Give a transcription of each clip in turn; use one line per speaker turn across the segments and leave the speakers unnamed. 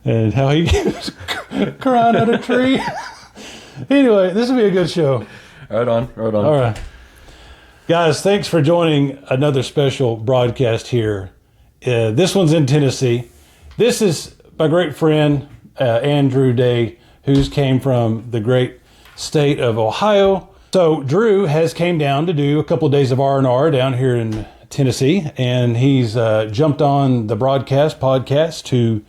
and how he was crying at a tree. Anyway, this will be a good show.
Right on.
All right. Guys, thanks for joining another special broadcast here. This one's in Tennessee. This is my great friend, Andrew Day, who's came from the great state of Ohio. So Drew has came down to do a couple of days of R&R down here in Tennessee, and he's jumped on the podcast to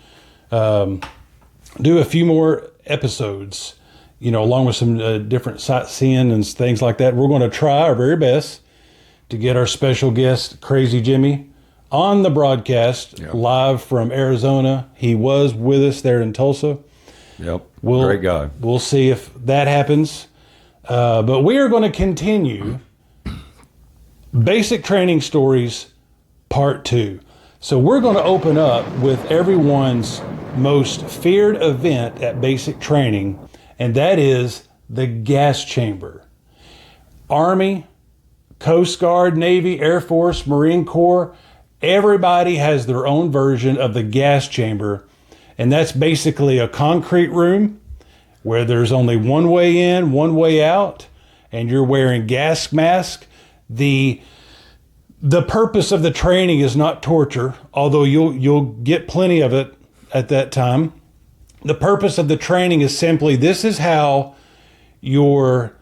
do a few more episodes, along with some different sightseeing and things like that. We're going to try our very best to get our special guest, Crazy Jimmy, on the broadcast live from Arizona. He was with us there in Tulsa.
Yep, great guy.
We'll see if that happens. But we are going to continue Basic Training Stories Part 2. So we're going to open up with everyone's most feared event at basic training, and that is the gas chamber. Army, Coast Guard, Navy, Air Force, Marine Corps, everybody has their own version of the gas chamber, and that's basically a concrete room where there's only one way in, one way out, and you're wearing gas mask. The purpose of the training is not torture, although you'll get plenty of it at that time. The purpose of the training is simply, this is how your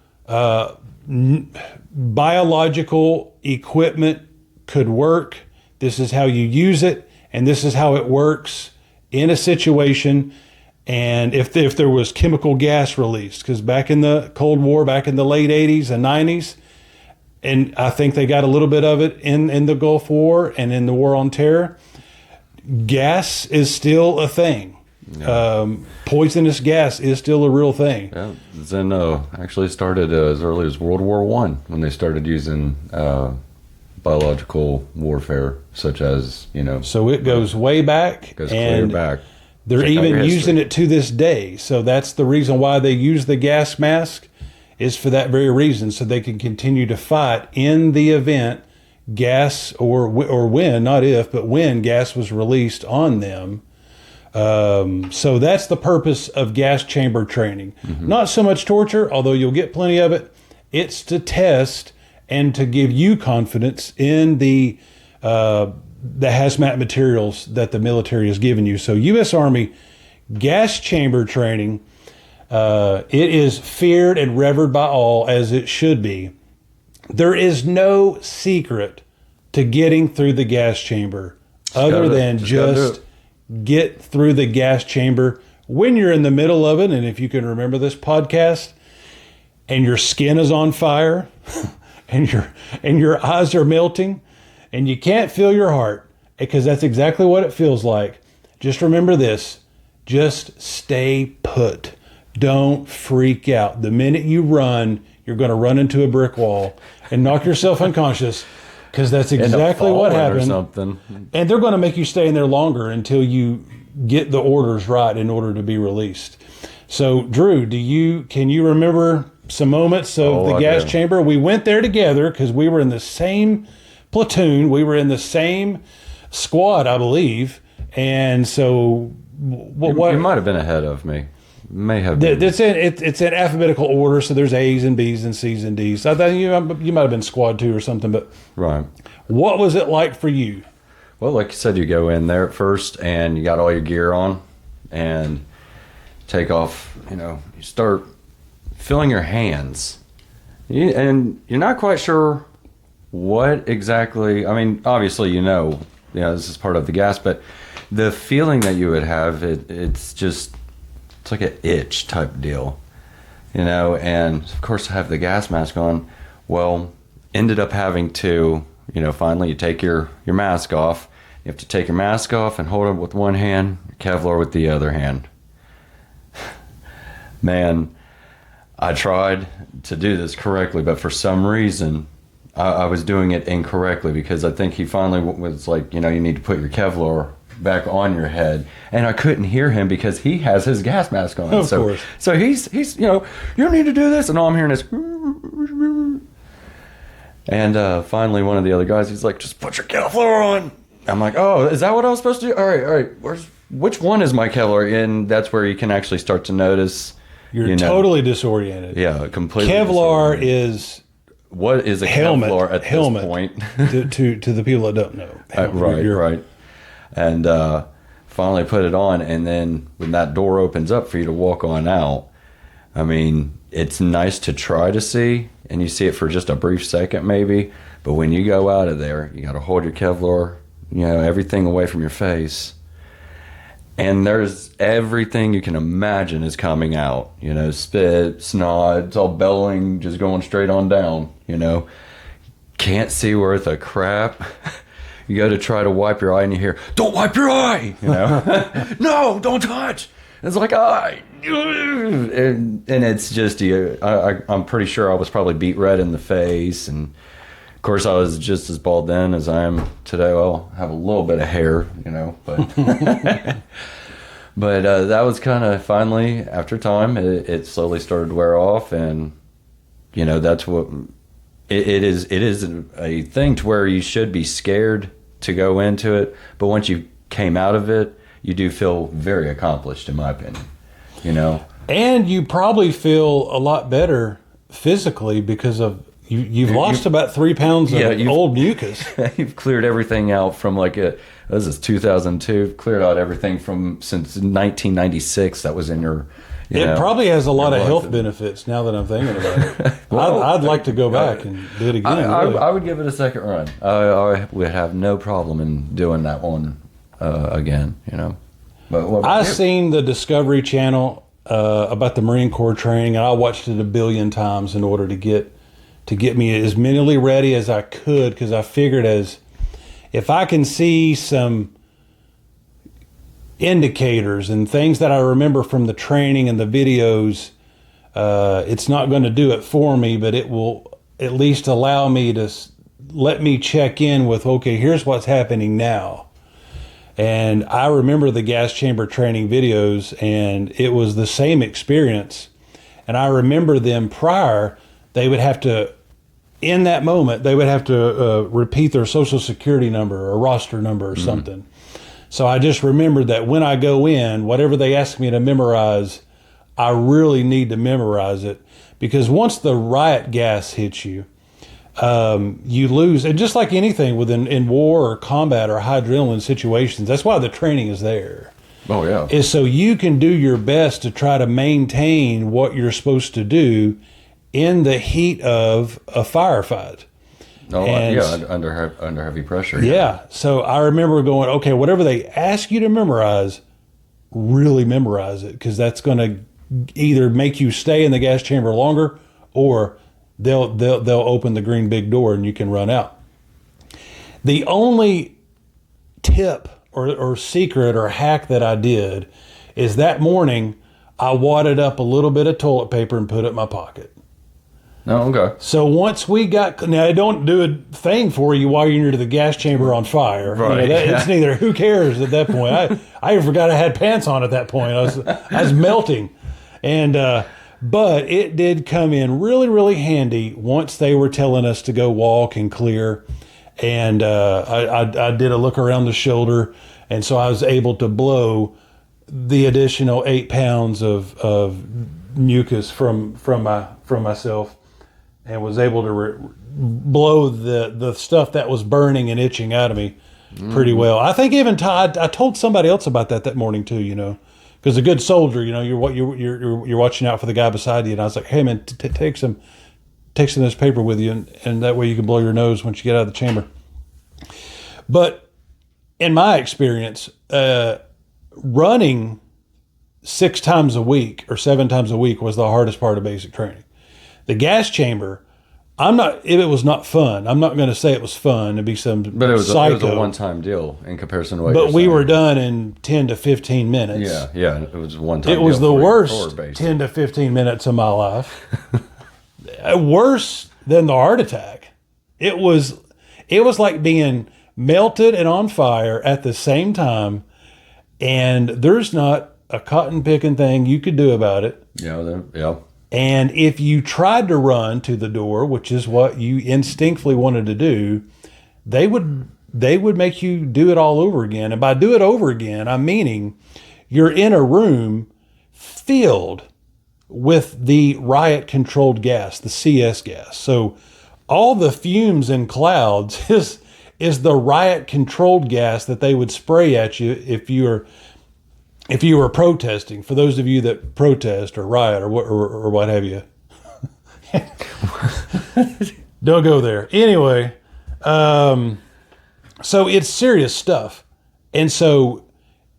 biological equipment could work. This is how you use it, and this is how it works in a situation. And if there was chemical gas released, because back in the Cold War, back in the late 80s and 90s, and I think they got a little bit of it in the Gulf War and in the War on Terror, gas is still a thing. Yeah. Poisonous gas is still a real thing.
Yeah, Zen actually started as early as World War I when they started using biological warfare, such as,
So it goes way back.
It goes clear back.
They're even using it to this day. So that's the reason why they use the gas mask, is for that very reason, so they can continue to fight in the event gas or when, not if, but when gas was released on them. So that's the purpose of gas chamber training. Mm-hmm. Not so much torture, although you'll get plenty of it. It's to test and to give you confidence in the hazmat materials that the military has given you. So U.S. Army gas chamber training, it is feared and revered by all, as it should be. There is no secret to getting through the gas chamber other than just get through the gas chamber when you're in the middle of it. And if you can remember this podcast and your skin is on fire and your eyes are melting, and you can't feel your heart, because that's exactly what it feels like. Just remember this. Just stay put. Don't freak out. The minute you run, you're going to run into a brick wall and knock yourself unconscious, because that's exactly what happened. And they're going to make you stay in there longer until you get the orders right in order to be released. So, Drew, can you remember some moments of the gas chamber? We went there together because we were in the same platoon. We were in the same squad, I believe. And so
you might have been ahead of me. May have been.
It's in alphabetical order, so there's A's and B's and C's and D's. I think you might have been squad 2 or something. But
right.
What was it like for you?
Well, like you said, you go in there at first and you got all your gear on and take off, you start filling your hands. And you're not quite sure what exactly, obviously, this is part of the gas, but the feeling that you would have, it's like an itch type deal, and of course I have the gas mask on. Well, ended up having to, finally you take your mask off. You have to take your mask off and hold it with one hand, Kevlar with the other hand. Man, I tried to do this correctly, but for some reason I was doing it incorrectly, because I think he finally was like, you need to put your Kevlar back on your head, and I couldn't hear him because he has his gas mask on.
Of course.
So he's you need to do this, and all I'm hearing is, and finally one of the other guys, he's like, just put your Kevlar on. I'm like, oh, is that what I was supposed to do? All right, which one is my Kevlar? And that's where you can actually start to notice.
You're totally disoriented.
Yeah, completely.
Kevlar is
what is a Kevlar at this point?
to the people that don't know.
Right. And finally put it on, and then when that door opens up for you to walk on out, I mean, it's nice to try to see, and you see it for just a brief second maybe, but when you go out of there, you got to hold your Kevlar, everything away from your face. And there's everything you can imagine is coming out, spit, snot, it's all bellowing, just going straight on down, Can't see worth a crap. You go to try to wipe your eye and you hear, "Don't wipe your eye!" No, don't touch. It's like, and it's just, I'm pretty sure I was probably beat red in the face. And of course I was just as bald then as I am today. Well, I have a little bit of hair, but, but that was kind of finally, after time, it slowly started to wear off. And, that's what it is a thing to where you should be scared to go into it. But once you came out of it, you do feel very accomplished, in my opinion, And
you probably feel a lot better physically because of you've lost about 3 pounds of old mucus.
You've cleared everything out from this is 2002. Cleared out everything from since 1996 that was in your.
It probably has a lot of health benefits now that I'm thinking about it. Well, I'd like to go back and do it again.
I would give it a second run. I would have no problem in doing that one again, But
I seen the Discovery Channel about the Marine Corps training, and I watched it a billion times in order to get me as mentally ready as I could, because I figured if I can see some indicators and things that I remember from the training and the videos, it's not going to do it for me, but it will at least allow me to let me check in with, okay, here's what's happening now. And I remember the gas chamber training videos, and it was the same experience. And I remember them prior, they would have to, in that moment, they would have to repeat their social security number or roster number or something. So I just remembered that when I go in, whatever they ask me to memorize, I really need to memorize it, because once the riot gas hits you, you lose. And just like anything in war or combat or high adrenaline situations, that's why the training is there.
Oh, yeah.
Is so you can do your best to try to maintain what you're supposed to do in the heat of a firefight.
Oh, under heavy pressure.
Yeah. So I remember going, okay, whatever they ask you to memorize, really memorize it, because that's going to either make you stay in the gas chamber longer, or they'll open the green big door and you can run out. The only tip or secret or hack that I did is that morning I wadded up a little bit of toilet paper and put it in my pocket.
Oh, okay.
So once we got, now I don't do a thing for you while you're into the gas chamber on fire.
Right.
It's neither, who cares at that point? I even forgot I had pants on at that point. I was melting. And, but it did come in really, really handy once they were telling us to go walk and clear. And I did a look around the shoulder, and so I was able to blow the additional 8 pounds of mucus from myself, and was able to blow the stuff that was burning and itching out of me pretty well. I think even I told somebody else about that morning too, because a good soldier, you're watching out for the guy beside you, and I was like, hey man, take some of this paper with you, and that way you can blow your nose once you get out of the chamber. But in my experience, running 6 times a week or 7 times a week was the hardest part of basic training. The gas chamber, it was not fun. I'm not going to say it was fun to be some
but it was
psycho.
A one-time deal in comparison to what
But we were done in 10 to 15 minutes.
Yeah, it was one-time
It was
deal
the worst 10 to 15 minutes of my life. Worse than the heart attack. It was like being melted and on fire at the same time, and there's not a cotton picking thing you could do about it.
Yeah.
And if you tried to run to the door, which is what you instinctively wanted to do, they would they would make you do it all over again. And by do it over again, I'm meaning you're in a room filled with the riot controlled gas, the CS gas. So all the fumes and clouds is the riot controlled gas that they would spray at you if you were protesting. For those of you that protest or riot or what have you. Don't go there. Anyway, so it's serious stuff. And so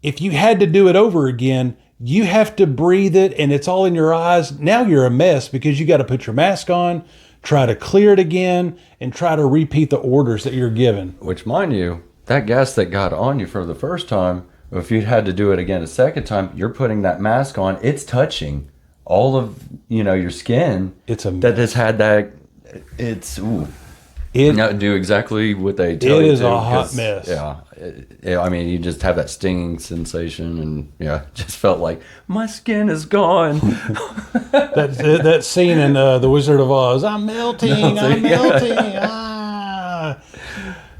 if you had to do it over again, you have to breathe it and it's all in your eyes. Now you're a mess because you got to put your mask on, try to clear it again, and try to repeat the orders that you're given.
Which, mind you, that gas that got on you for the first time, if you had to do it again a second time, you're putting that mask on, it's touching all of, your skin. That has had that, it's, ooh. Not do exactly what they tell you to.
It is a hot mess.
Yeah. I mean, you just have that stinging sensation, and just felt like my skin is gone.
that scene in The Wizard of Oz. I'm melting.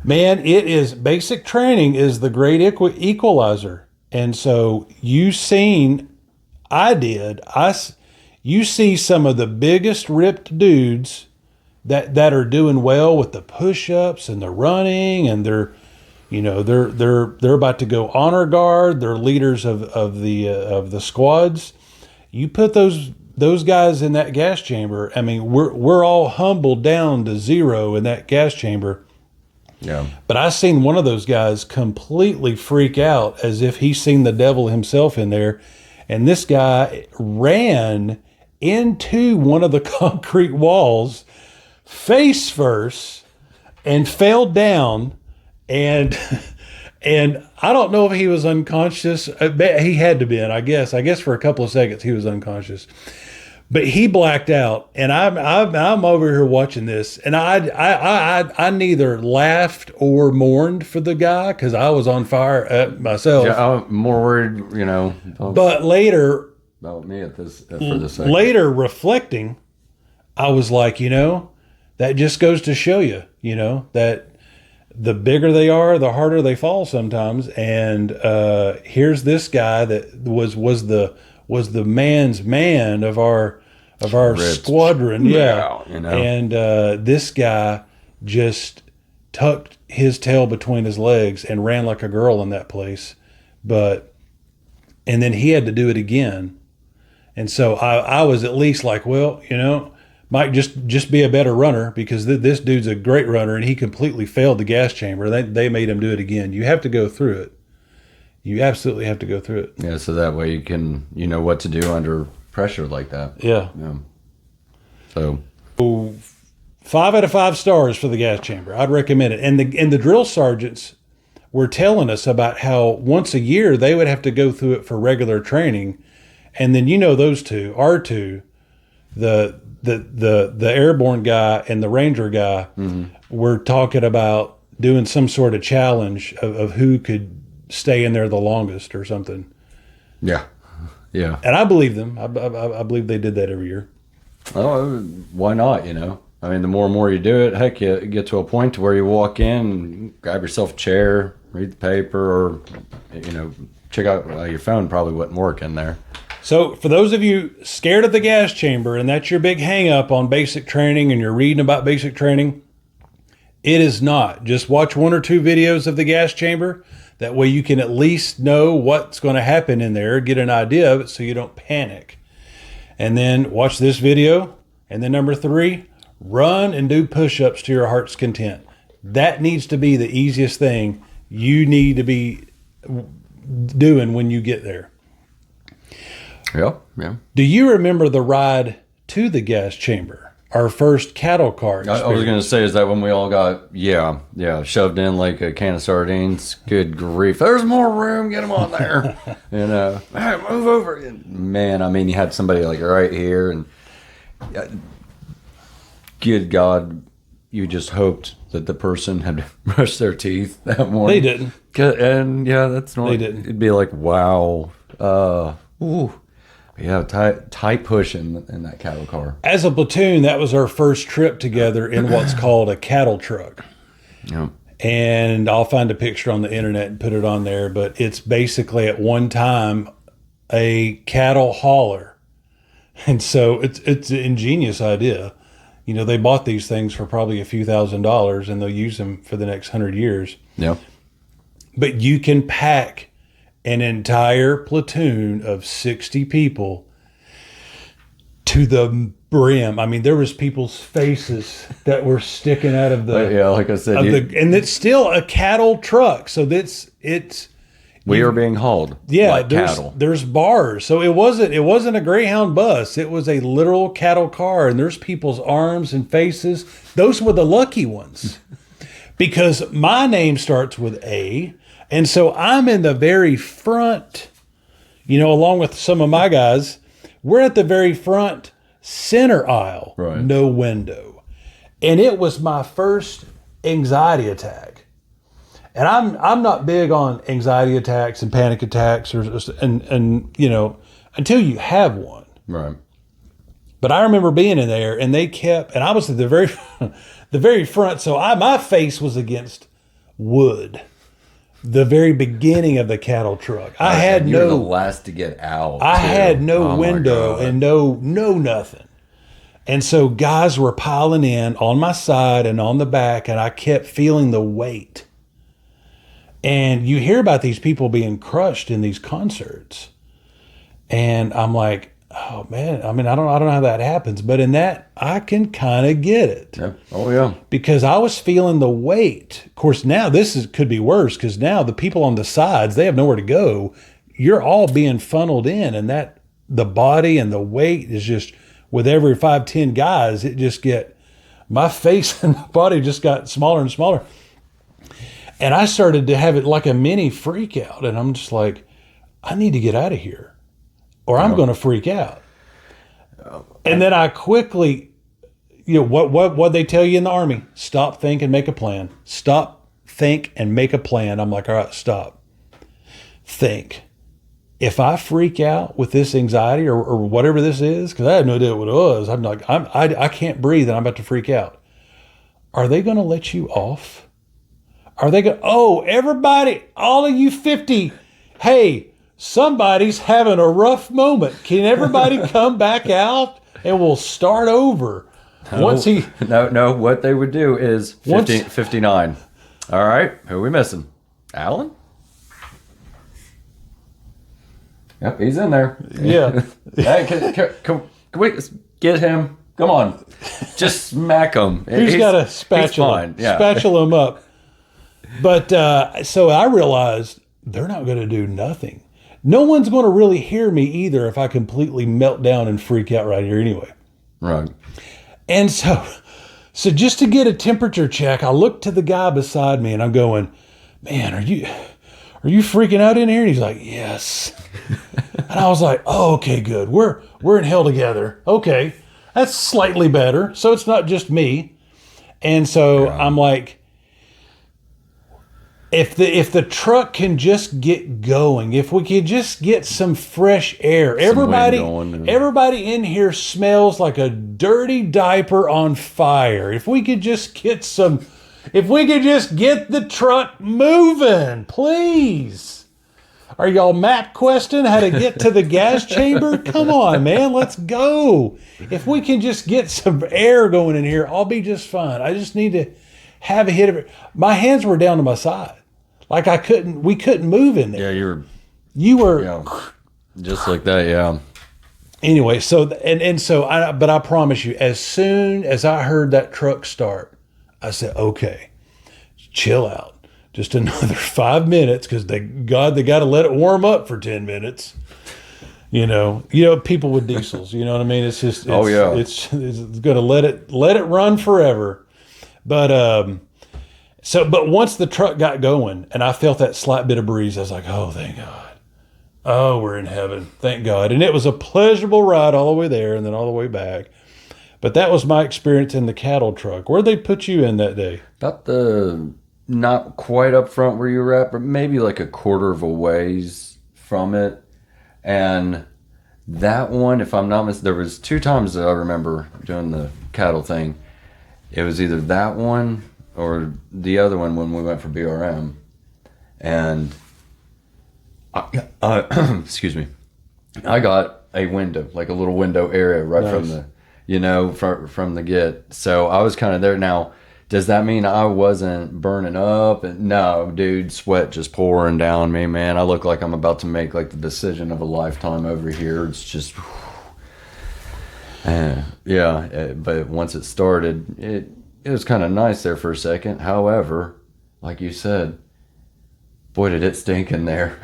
Man, it is basic training is the great equalizer, and so you see some of the biggest ripped dudes that are doing well with the push-ups and the running, and they're about to go honor guard. They're leaders of the squads. You put those guys in that gas chamber. I mean, we're all humbled down to zero in that gas chamber.
Yeah.
But I seen one of those guys completely freak out as if he's seen the devil himself in there, and this guy ran into one of the concrete walls face first and fell down, and I don't know if he was unconscious. He had to be, I guess for a couple of seconds he was unconscious, but he blacked out. And I'm over here watching this, and I neither laughed or mourned for the guy because I was on fire myself.
Yeah, I'm more worried,
but later
about me for this second.
Later reflecting, I was like, that just goes to show you, that the bigger they are, the harder they fall sometimes. And here's this guy that was the man's man of our squadron, And this guy just tucked his tail between his legs and ran like a girl in that place. And then he had to do it again. And so I was at least like, well, might just be a better runner because this dude's a great runner and he completely failed the gas chamber. They made him do it again. You have to go through it. You absolutely have to go through it.
Yeah, so that way you know what to do under pressure like that.
Yeah.
So
5 out of 5 stars for the gas chamber. I'd recommend it. And the drill sergeants were telling us about how once a year they would have to go through it for regular training. And then those two, our two, the airborne guy and the ranger guy, were talking about doing some sort of challenge of who could stay in there the longest or something.
Yeah.
And I believe them. I believe they did that every year.
Oh, why not? I mean, the more and more you do it, heck, you get to a point to where you walk in, grab yourself a chair, read the paper, or check out your phone. Probably wouldn't work in there.
So for those of you scared of the gas chamber and that's your big hang up on basic training and you're reading about basic training, it is not. Just watch 1 or 2 videos of the gas chamber. That way you can at least know what's going to happen in there, get an idea of it so you don't panic. And then watch this video. And then number 3, run and do push-ups to your heart's content. That needs to be the easiest thing you need to be doing when you get there.
Yeah.
Do you remember the ride to the gas chamber? Our first cattle car experience?
I was going to say, is that when we all got, shoved in like a can of sardines? Good grief. There's more room. Get them on there. All right, move over. Man, I mean, you had somebody like right here, and good God, you just hoped that the person had brushed their teeth that morning.
They didn't.
And that's normal.
They didn't.
It'd be like, wow. Ooh. Yeah, tight push in that cattle car.
As a platoon, that was our first trip together in what's called a cattle truck.
Yeah.
And I'll find a picture on the internet and put it on there. But it's basically at one time a cattle hauler. And so it's an ingenious idea. You know, they bought these things for probably a few $1,000s and they'll use them for the next 100 years.
Yeah.
But you can pack an entire platoon of 60 people to the brim. I mean, there was people's faces that were sticking out of the...
Yeah, like I said.
And it's still a cattle truck. So
we are being hauled like cattle.
There's bars. So it wasn't a Greyhound bus. It was a literal cattle car. And there's people's arms and faces. Those were the lucky ones. Because my name starts with A. And so I'm in the very front, you know, along with some of my guys. We're at the very front center aisle.
Right.
No window. And it was my first anxiety attack. And I'm not big on anxiety attacks and panic attacks and you know, until you have one.
Right.
But I remember being in there and they kept, and I was at the very front, so my face was against wood. The very beginning of the cattle truck.
You were the last to get out.
I had no window and no nothing. And so guys were piling in on my side and on the back, and I kept feeling the weight. And you hear about these people being crushed in these concerts. And I'm like, oh man, I mean, I don't know how that happens, but in that I can kind of get it.
Yeah. Oh yeah. Because
I was feeling the weight. Of course, now could be worse because now the people on the sides, they have nowhere to go. You're all being funneled in, and that the body and the weight is just with every 5-10 guys, my face and my body just got smaller and smaller. And I started to have it like a mini freak out, and I'm just like, I need to get out of here. Or I'm going to freak out. And then I quickly, you know, what they tell you in the Army? Stop, think, and make a plan. Stop, think, and make a plan. I'm like, all right, stop. Think. If I freak out with this anxiety or whatever this is, because I had no idea what it was, I'm like, I can't breathe and I'm about to freak out. Are they going to let you off? Are they going? Oh, everybody, all of you 50, hey. Somebody's having a rough moment. Can everybody come back out and we'll start over?
No, what they would do is 59. All right, who are we missing? Alan? Yep, he's in there.
Yeah.
Hey, can we get him? Come on. Just smack him.
He's got a spatula. Spatula him up. But so I realized they're not going to do nothing. No one's going to really hear me either if I completely melt down and freak out right here anyway.
Right.
And so just to get a temperature check, I looked to the guy beside me and I'm going, man, are you freaking out in here? And he's like, yes. And I was like, oh, okay, good. We're in hell together. Okay. That's slightly better. So it's not just me. And so I'm like, if the truck can just get going, if we could just get some fresh air, everybody in here smells like a dirty diaper on fire. If we could just get the truck moving, please. Are y'all map questing how to get to the gas chamber? Come on, man, let's go. If we can just get some air going in here, I'll be just fine. I just need to have a hit of it. My hands were down to my side. Like we couldn't move in there.
Yeah,
you were
just like that. Yeah.
Anyway, but I promise you, as soon as I heard that truck start, I said, okay, chill out. Just another 5 minutes. Cause they got to let it warm up for 10 minutes. You know, people with diesels, you know what I mean? It's just, it's going to let it run forever. But once the truck got going and I felt that slight bit of breeze, I was like, oh, thank God. Oh, we're in heaven. Thank God. And it was a pleasurable ride all the way there and then all the way back. But that was my experience in the cattle truck. Where'd they put you in that day?
About not quite up front where you were at, but maybe like a quarter of a ways from it. And that one, if I'm not mistaken, there was 2 times that I remember doing the cattle thing. It was either that one or the other one when we went for BRM, and excuse me, I got a window, like a little window area right from the, from the get. So I was kind of there. Now, does that mean I wasn't burning up? And no, dude, sweat just pouring down me, man. I look like I'm about to make like the decision of a lifetime over here. It's just, but once it started, it was kind of nice there for a second. However, like you said, boy, did it stink in there.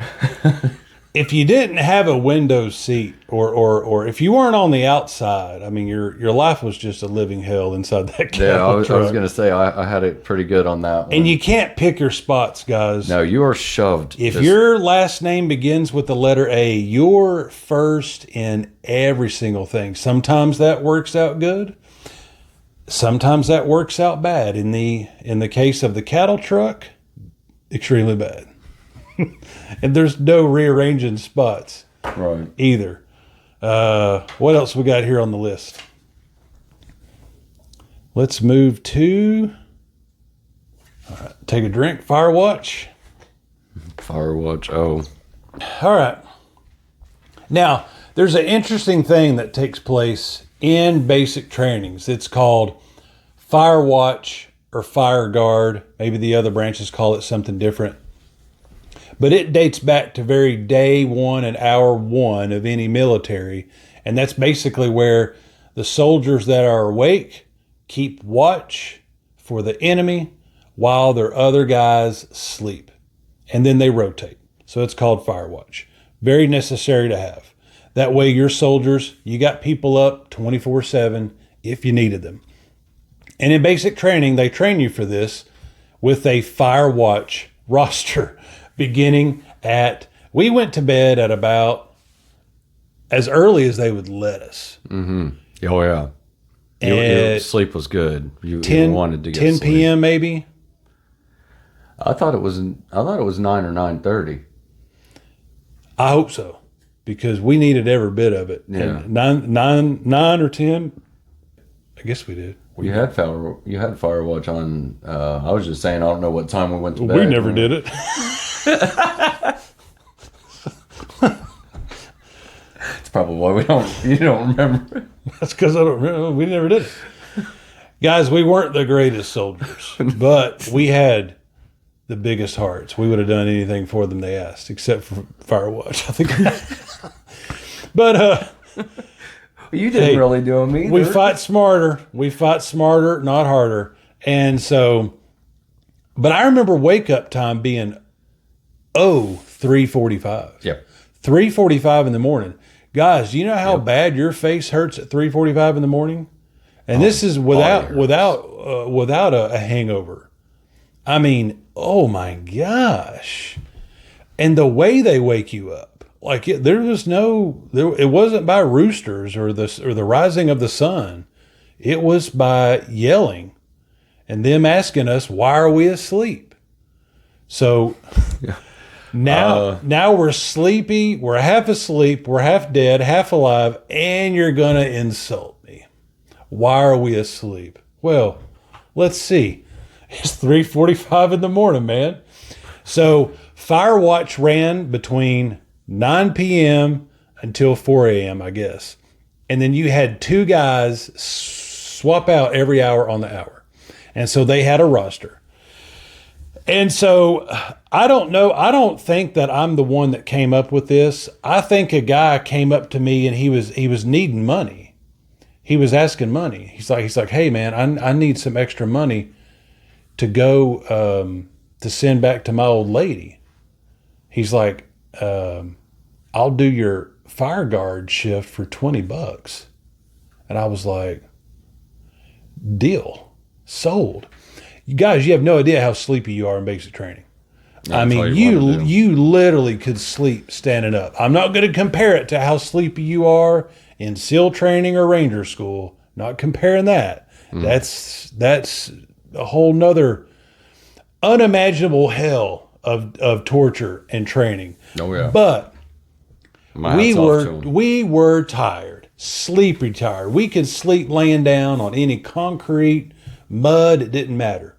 If you didn't have a window seat, or if you weren't on the outside, I mean, your life was just a living hell inside that cattle
I was
truck.
going to say, I had it pretty good on that one.
And you can't pick your spots, guys.
No, you are shoved.
If your last name begins with the letter A, you're first in every single thing. Sometimes that works out good. Sometimes that works out bad. In the case of the cattle truck, extremely bad. And there's no rearranging spots either. What else we got here on the list? Let's move to, all right, take a drink, Firewatch.
Firewatch, oh.
All right. Now, there's an interesting thing that takes place in basic trainings. It's called Firewatch or Fire Guard. Maybe the other branches call it something different. But it dates back to very day one and hour one of any military. And that's basically where the soldiers that are awake keep watch for the enemy while their other guys sleep. And then they rotate. So it's called Firewatch. Very necessary to have. That way your soldiers, you got people up 24/7 if you needed them. And in basic training, they train you for this with a Firewatch roster. Beginning at, we went to bed at about as early as they would let us.
Mm-hmm. Oh, yeah. Your sleep was good. You wanted to get
10
sleep.
p.m. maybe?
I thought it was 9 or 9:30.
I hope so, because we needed every bit of it.
Yeah.
And 9 or 10, I guess we did.
You had Firewatch on. I was just saying, I don't know what time we went to bed.
We never did it.
It's probably why you don't remember.
That's because I don't remember. We never did it. Guys, we weren't the greatest soldiers, but we had the biggest hearts. We would have done anything for them they asked, except for Firewatch, I think. But
you didn't really do them either.
We fight smarter. We fight smarter, not harder. And so, but I remember wake up time being 3:45.
Yep.
3:45 in the morning. Guys, do you know how bad your face hurts at 3:45 in the morning? And this is without a hangover. I mean, oh my gosh. And the way they wake you up, like it wasn't by roosters or the rising of the sun. It was by yelling and them asking us, why are we asleep? So now we're sleepy, we're half asleep, we're half dead, half alive, and you're going to insult me. Why are we asleep? Well, let's see. It's 3:45 in the morning, man. So Firewatch ran between 9 p.m. until 4 a.m., I guess. And then you had two guys swap out every hour on the hour. And so they had a roster. And so I don't know. I don't think that I'm the one that came up with this. I think a guy came up to me and he was needing money. He was asking money. He's like, hey man, I need some extra money to go to send back to my old lady. He's like, I'll do your fire guard shift for $20. And I was like, deal, sold. You guys, you have no idea how sleepy you are in basic training. I mean, you literally could sleep standing up. I'm not going to compare it to how sleepy you are in SEAL training or Ranger school. Not comparing that. That's a whole nother unimaginable hell of torture and training.
Oh yeah.
But we were tired, sleepy tired. We could sleep laying down on any concrete, mud, it didn't matter.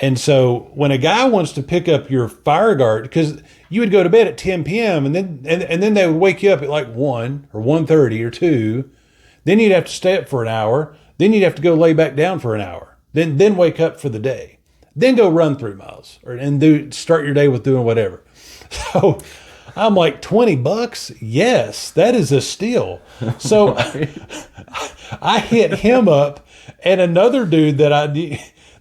And so when a guy wants to pick up your fire guard, because you would go to bed at 10 p.m. and then they would wake you up at like 1 or 1:30 or 2. Then you'd have to stay up for an hour. Then you'd have to go lay back down for an hour. Then wake up for the day. Then go run 3 miles and start your day with doing whatever. So I'm like, $20? Yes, that is a steal. So I hit him up and another dude that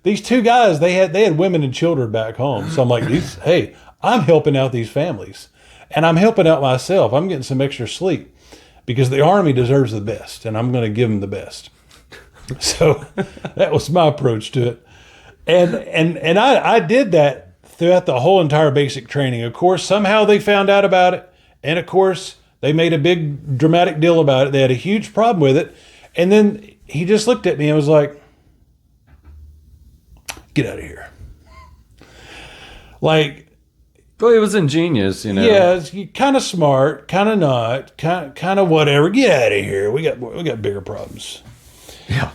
these two guys, they had women and children back home. So I'm like, hey, I'm helping out these families and I'm helping out myself. I'm getting some extra sleep because the Army deserves the best and I'm going to give them the best. So that was my approach to it. And I did that throughout the whole entire basic training. Of course, somehow they found out about it. And of course, they made a big dramatic deal about it. They had a huge problem with it. And then he just looked at me and was like, get out of here. Like,
well, it was ingenious, you know.
Yeah, it's kind of smart, kind of not, kind of whatever. Get out of here. We got bigger problems.
Yeah.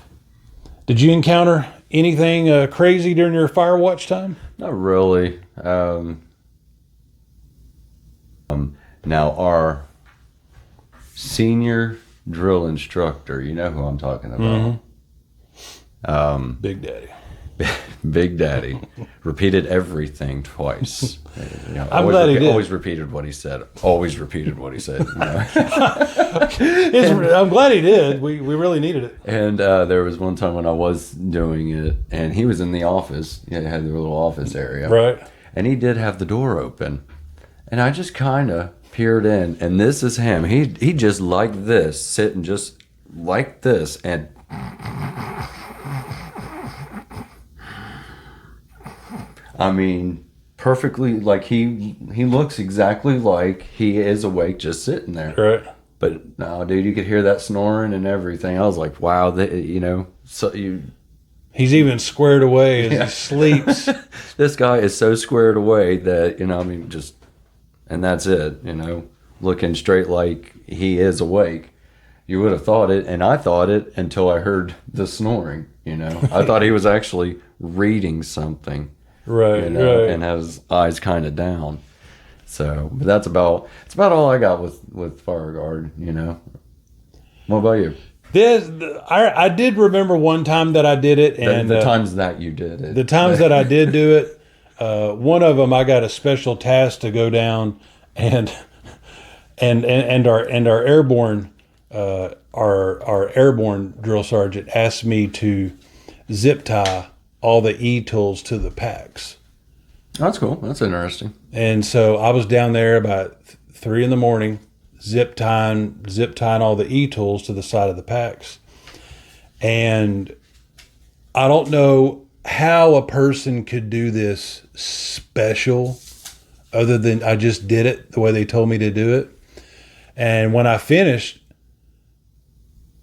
Did you encounter anything crazy during your fire watch time?
Not really. Now our senior drill instructor, you know who I'm talking about.
Mm-hmm. Big Daddy.
Big Daddy repeated everything twice. You know,
I'm glad he did.
Always repeated what he said. Always repeated what he said. You know?
I'm glad he did. We really needed it.
And there was one time when I was doing it, and he was in the office. He had the little office area,
right?
And he did have the door open, and I just kind of peered in, and this is him. He just like this, sitting just like this, and. I mean, perfectly, like he looks exactly like he is awake just sitting there.
Right.
But no, dude, you could hear that snoring and everything. I was like, wow, you know, so
he's even squared away as he sleeps.
This guy is so squared away that, you know, I mean, just, and that's it, you know, looking straight like he is awake. You would have thought it, and I thought it until I heard the snoring, you know. I thought he was actually reading something.
Right,
you know,
right.
And has his eyes kind of down. So, but it's about all I got with fire guard, you know. What about you?
I did remember one time that I did it, and
the times that you did it.
The times that I did do it, one of them I got a special task to go down, and our airborne our airborne drill sergeant asked me to zip tie all the E-tools to the packs.
That's cool. That's interesting.
And so I was down there about 3 a.m, zip tying all the E-tools to the side of the packs. And I don't know how a person could do this special other than I just did it the way they told me to do it. And when I finished,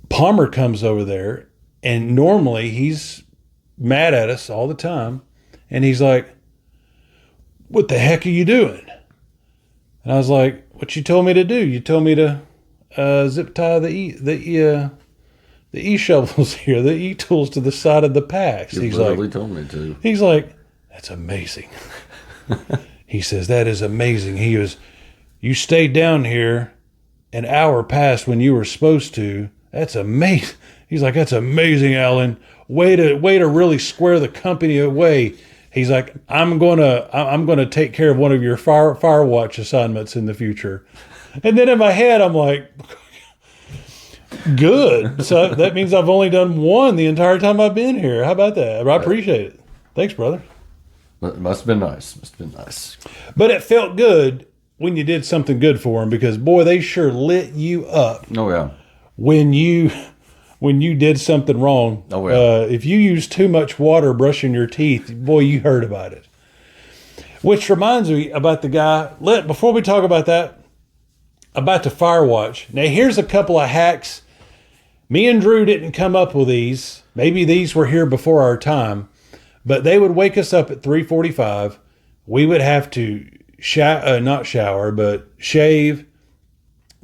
Palmer comes over there, and normally he's mad at us all the time, and he's like, what the heck are you doing? And I was like, what you told me to do? You told me to zip tie the E-shovels here, the E-tools to the side of the packs.
You literally told me to.
He's like, that's amazing. He says, that is amazing. He goes, you stayed down here an hour past when you were supposed to. That's amazing. He's like, that's amazing, Alan. Way to really square the company away. He's like, I'm gonna take care of one of your fire watch assignments in the future. And then in my head, I'm like, good. So that means I've only done one the entire time I've been here. How about that? I appreciate it. Thanks, brother.
It must have been nice.
But it felt good when you did something good for them, because boy, they sure lit you up.
Oh yeah.
When you did something wrong.
Oh yeah.
If you use too much water brushing your teeth, boy, you heard about it. Which reminds me about the guy. Before we talk about that, about the fire watch. Now here's a couple of hacks. Me and Drew didn't come up with these. Maybe these were here before our time. But they would wake us up at 3:45. We would have to not shower, but shave,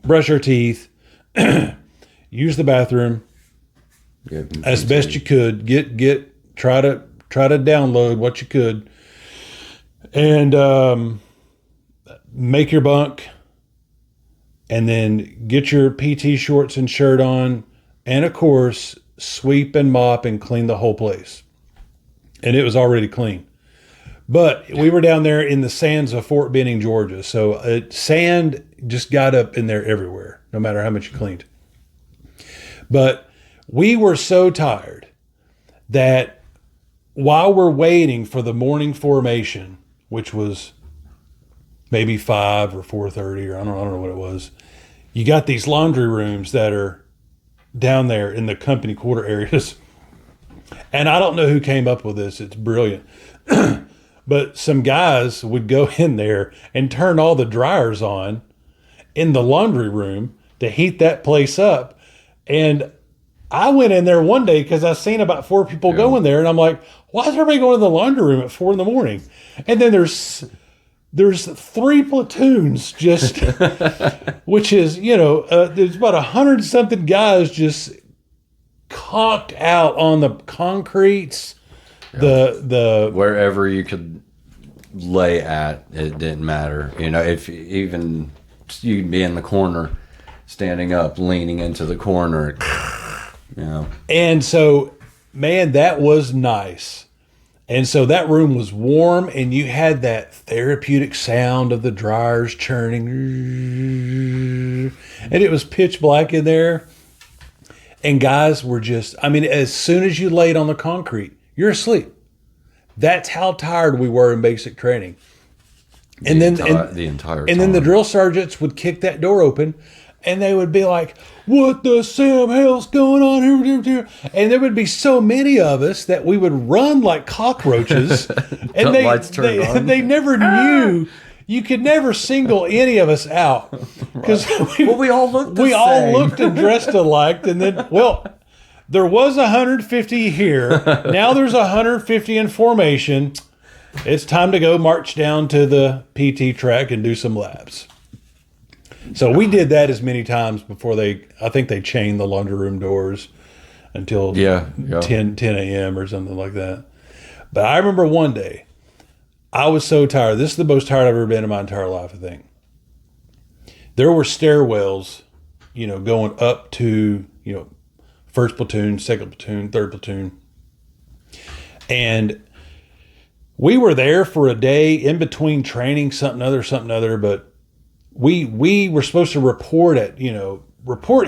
brush our teeth, use the bathroom as best you could. Try try to download what you could, and make your bunk, and then get your PT shorts and shirt on, and of course, sweep and mop and clean the whole place. And it was already clean. But we were down there in the sands of Fort Benning, Georgia. So sand just got up in there everywhere, no matter how much you cleaned. But we were so tired that while we're waiting for the morning formation, which was maybe 5 or 4:30, or I don't know what it was, you got these laundry rooms that are down there in the company quarter areas. And I don't know who came up with this. It's brilliant. But some guys would go in there and turn all the dryers on in the laundry room to heat that place up. And I went in there one day because I seen about 4 people going there, and I'm like, why is everybody going to the laundry room at 4 a.m? And then there's 3 platoons just, which is, there's about 100-something guys just conked out on the concretes. The
wherever you could lay at, it didn't matter. If even you'd be in the corner, standing up, leaning into the corner.
And so, man, that was nice. And so that room was warm, and you had that therapeutic sound of the dryers churning, and it was pitch black in there. And guys were just, as soon as you laid on the concrete, you're asleep. That's how tired we were in basic training. And then the drill sergeants would kick that door open, and they would be like, what the Sam hell's going on here? And there would be so many of us that we would run like cockroaches. And they never knew. You could never single any of us out because
we all looked
all looked and dressed alike. And then, there was 150 here. Now there's 150 in formation. It's time to go march down to the PT track and do some laps. So we did that as many times before I think they chained the laundry room doors until 10 a.m. or something like that. But I remember one day, I was so tired. This is the most tired I've ever been in my entire life, I think. There were stairwells, going up to, first platoon, second platoon, third platoon. And we were there for a day in between training, something other, but we were supposed to report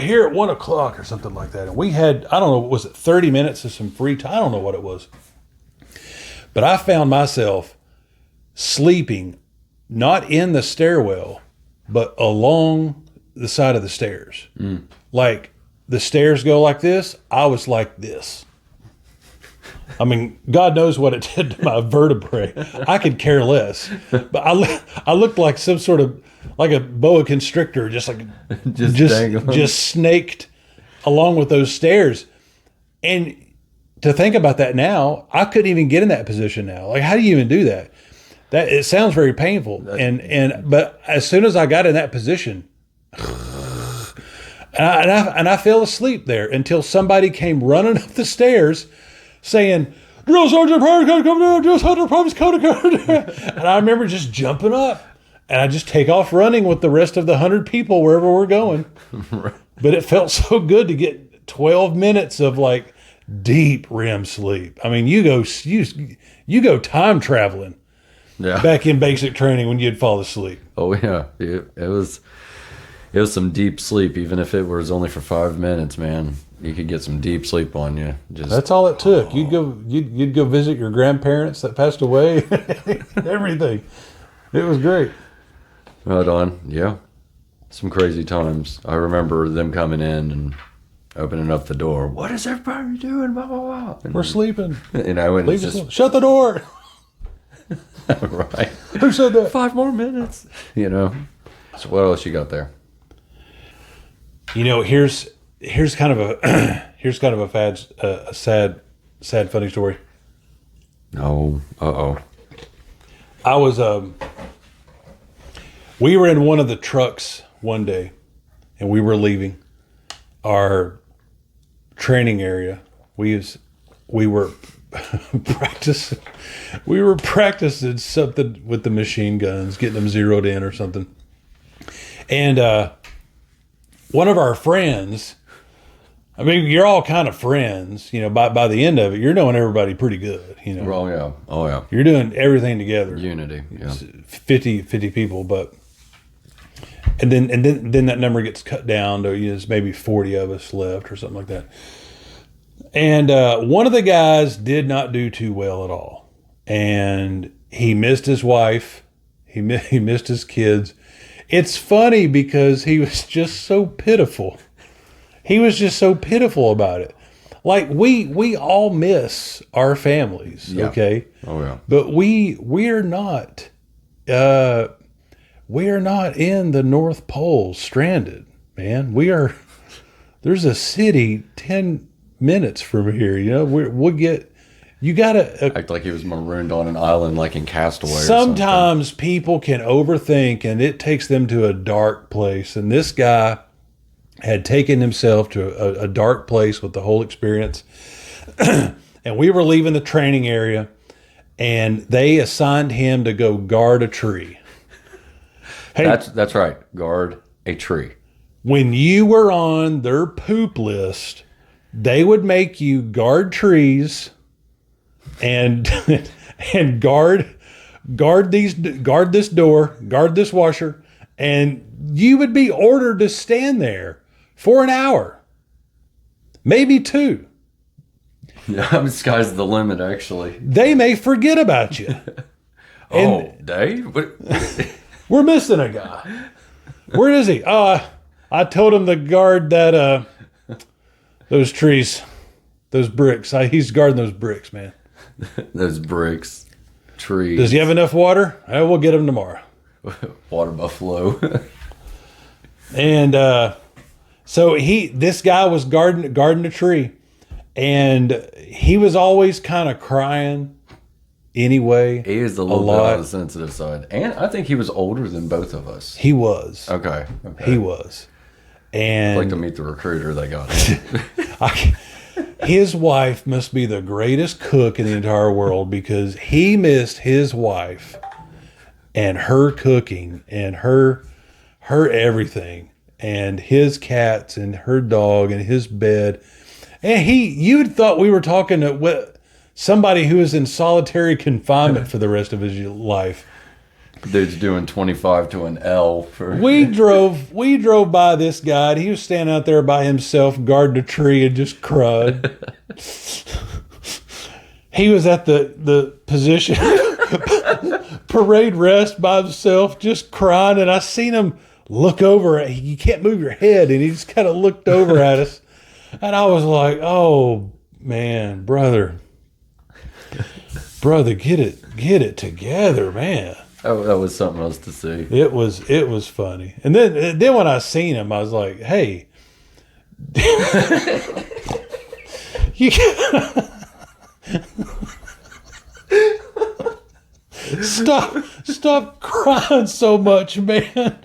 here at 1 o'clock or something like that. And we had, I don't know, was it 30 minutes of some free time? I don't know what it was. But I found myself sleeping, not in the stairwell, but along the side of the stairs. Like the stairs go like this. I was like this. God knows what it did to my vertebrae. I could care less. But I looked like some sort of, like a boa constrictor, just snaked along with those stairs. And to think about that now, I couldn't even get in that position now. Like, how do you even do that? That it sounds very painful. But as soon as I got in that position, and I fell asleep there until somebody came running up the stairs saying, "Drill Sergeant Price coming down, Drill Sergeant Price coming down." And I remember just jumping up, and I just take off running with the rest of the 100 people wherever we're going. Right. But it felt so good to get 12 minutes of like deep REM sleep. You go time traveling. Yeah. Back in basic training when you'd fall asleep.
Oh yeah, it was some deep sleep, even if it was only for 5 minutes, man. You could get some deep sleep on you.
That's all it took. You'd go visit your grandparents that passed away. Everything. It was great.
Right on. Yeah. Some crazy times. I remember them coming in and opening up the door. What is everybody doing? Blah, blah, blah. And
we're sleeping.
Shut
the door.
Right.
Who said that?
5 more minutes. So what else you got there?
Here's kind of a sad funny story.
No.
I was we were in one of the trucks one day, and we were leaving our training area. We were practicing. We were practicing something with the machine guns, getting them zeroed in or something. And one of our friends, I mean, you're all kind of friends, you know, by the end of it, you're knowing everybody pretty good, you know.
Oh, yeah. Oh, yeah.
You're doing everything together.
Unity, yeah.
50 people, but... And then that number gets cut down to, you know, there's maybe 40 of us left or something like that. And one of the guys did not do too well at all. And he missed his wife. He missed his kids. It's funny because he was just so pitiful. He was just so pitiful about it. Like we all miss our families,
yeah.
Okay?
Oh yeah.
But we're not in the North Pole stranded, man. There's a city 10 minutes from here, you know. We'll get. You gotta
act like he was marooned on an island, like in Castaway.
Sometimes people can overthink, and it takes them to a dark place. And this guy had taken himself to a dark place with the whole experience. And we were leaving the training area, and they assigned him to go guard a tree. Hey,
that's right. Guard a tree.
When you were on their poop list, they would make you guard trees and guard this door, guard this washer, and you would be ordered to stand there for an hour, maybe 2.
Yeah, the sky's the limit. Actually,
they may forget about you.
Dave,
we're missing a guy. Where is he? I told him to guard that those trees, those bricks. He's guarding those bricks, man.
Those bricks, trees.
Does he have enough water? We'll get him tomorrow.
Water buffalo.
And so this guy was guarding a tree, and he was always kind of crying. Anyway,
he is a little bit on the sensitive side, and I think he was older than both of us.
He was.
Okay.
He was. And
I'd like to meet the recruiter they got.
His wife must be the greatest cook in the entire world, because he missed his wife and her cooking and her everything, and his cats and her dog and his bed. And you'd thought we were talking to somebody who is in solitary confinement for the rest of his life.
Dude's doing 25 to an L for.
We drove by this guy, and he was standing out there by himself, guarding a tree, and just cried. He was at the position parade rest by himself, just crying, and I seen him look over. You can't move your head, and he just kind of looked over at us, and I was like, "Oh man, brother, get it together, man."
Oh, that was something else to see.
It was funny. And then when I seen him, I was like, "Hey, you stop crying so much, man.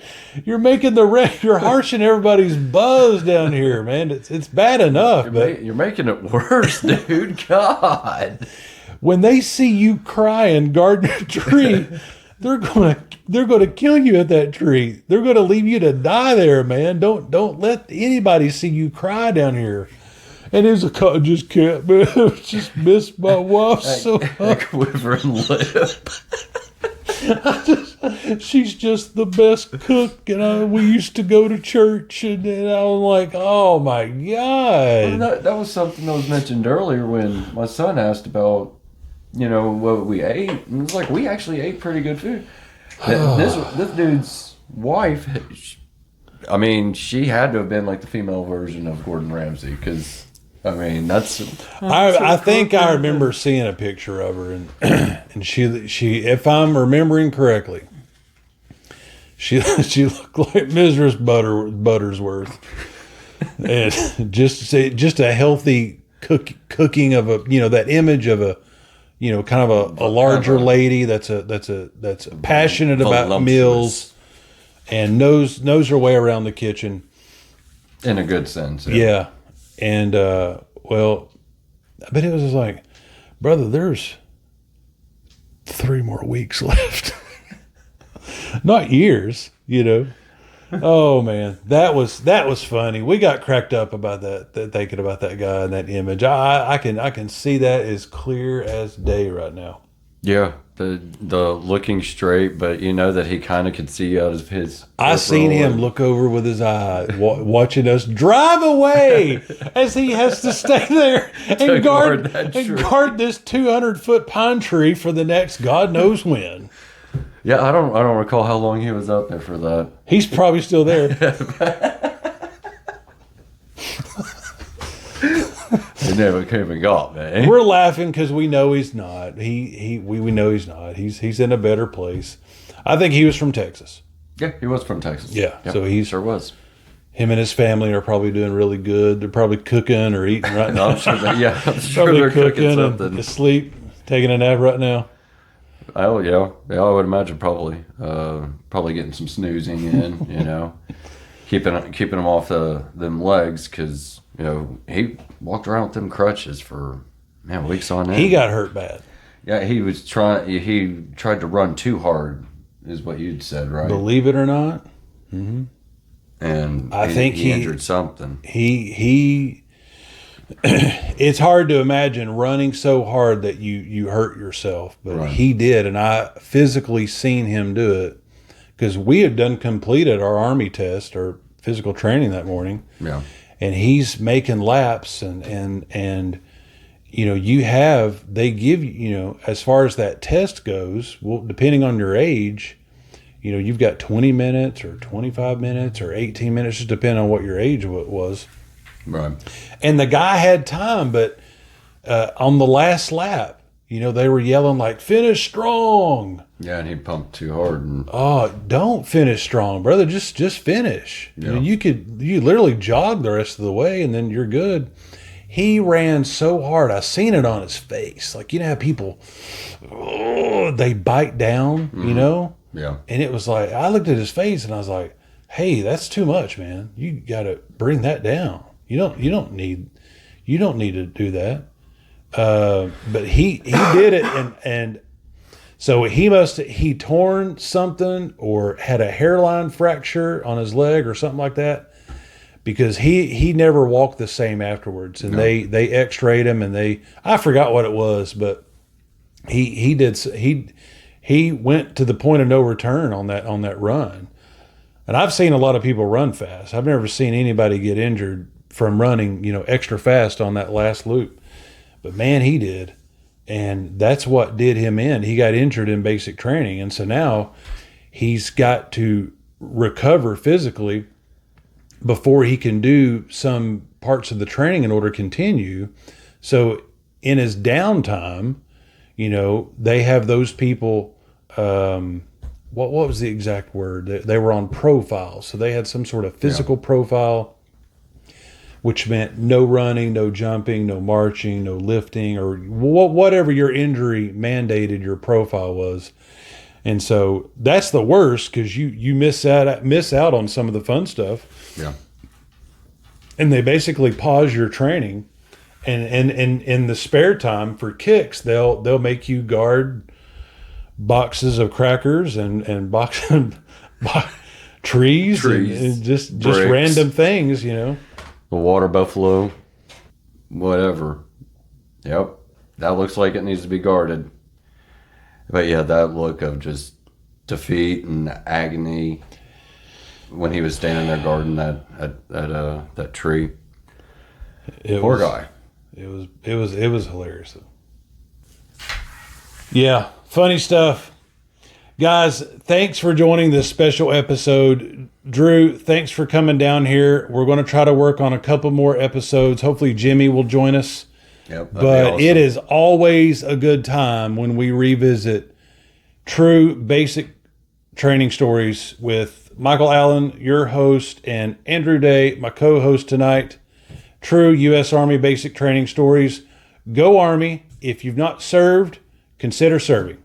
You're making you're harshing everybody's buzz down here, man. It's bad enough, but
you're making it worse, dude. God,
when they see you crying guarding a tree, they're gonna kill you at that tree. They're gonna leave you to die there, man. Don't let anybody see you cry down here. And I just can't, man. I just miss my wife so much.
Quivering lip.
She's just the best cook, and we used to go to church, and I was like, oh my God.
Well, that was something that was mentioned earlier when my son asked about, what we ate. And it's like, we actually ate pretty good food. This dude's wife, she had to have been like the female version of Gordon Ramsay, because, that's...
I think I remember seeing a picture of her, and she, if I'm remembering correctly, she looked like Mrs. Buttersworth, and just a healthy cooking of that image of a kind of a larger lady that's passionate about meals and knows her way around the kitchen
in a good sense.
Yeah. And but it was just like, brother, there's 3 more weeks left. Not years, you know. Oh man, that was funny. We got cracked up about that thinking about that guy and that image. I can see that as clear as day right now.
Yeah, the looking straight, but you know that he kind of could see out of his.
I seen him look over with his eye, watching us drive away as he has to stay there and guard this 200-foot pine tree for the next God knows when.
Yeah, I don't recall how long he was up there for that.
He's probably still there.
He never came and got me.
We're laughing because we know he's not. We know he's not. He's in a better place. I think he was from Texas.
Yeah, he was from Texas.
Yeah,
yep,
so he
sure was.
Him and his family are probably doing really good. They're probably cooking or eating right now.
I'm sure they're cooking something.
And asleep, taking a nap right now.
Oh yeah, I would imagine probably getting some snoozing in. You know, keeping them off them legs because you know he walked around with them crutches for weeks on end.
He got hurt bad.
Yeah, he tried to run too hard, is what you'd said, right?
Believe it or not. Mm-hmm.
And
I think he
injured something.
He it's hard to imagine running so hard that you hurt yourself, but right. He did, and I physically seen him do it because we had completed our Army test or physical training that morning.
Yeah,
and he's making laps, and you know they give you as far as that test goes. Well, depending on your age, you know you've got 20 minutes or 25 minutes or 18 minutes, just depending on what your age was.
Right.
And the guy had time, but on the last lap, you know, they were yelling like, finish strong.
Yeah, and he pumped too hard.
Oh, don't finish strong, brother. Just finish.
Yeah.
You literally jog the rest of the way and then you're good. He ran so hard. I seen it on his face. Like, you know how people, they bite down, you know?
Yeah.
And it was like, I looked at his face and I was like, hey, that's too much, man. You got to bring that down. You don't need to do that. But he did it, and so he torn something or had a hairline fracture on his leg or something like that, because he never walked the same afterwards. And they x-rayed him, and I forgot what it was, but he went to the point of no return on that run. And I've seen a lot of people run fast. I've never seen anybody get injured from running, extra fast on that last loop. But man, he did. And that's what did him in. He got injured in basic training. And so now he's got to recover physically before he can do some parts of the training in order to continue. So in his downtime, they have those people, what was the exact word? They were on profile. So they had some sort of physical profile, which meant no running, no jumping, no marching, no lifting, or whatever your injury mandated your profile was. And so that's the worst, because you miss out on some of the fun stuff.
Yeah.
And they basically pause your training, and in the spare time for kicks, they'll make you guard boxes of crackers and trees and just random things,
The water buffalo, whatever. Yep. That looks like it needs to be guarded. But yeah, that look of just defeat and agony when he was standing there guarding that tree. Poor guy.
It was hilarious. Yeah, funny stuff. Guys, thanks for joining this special episode. Drew, thanks for coming down here. We're going to try to work on a couple more episodes. Hopefully Jimmy will join us.
Yep,
but
awesome.
It is always a good time when we revisit true basic training stories with Michael Allen, your host, and Andrew Day, my co-host tonight. True U.S. Army basic training stories. Go Army. If you've not served, consider serving.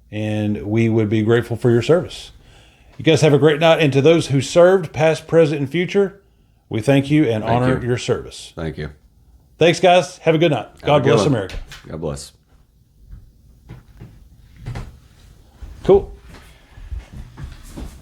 And we would be grateful for your service. You guys have a great night. And to those who served, past, present, and future, we thank you and honor your service.
Thank you.
Thanks, guys. Have a good night. God bless America.
God bless.
Cool.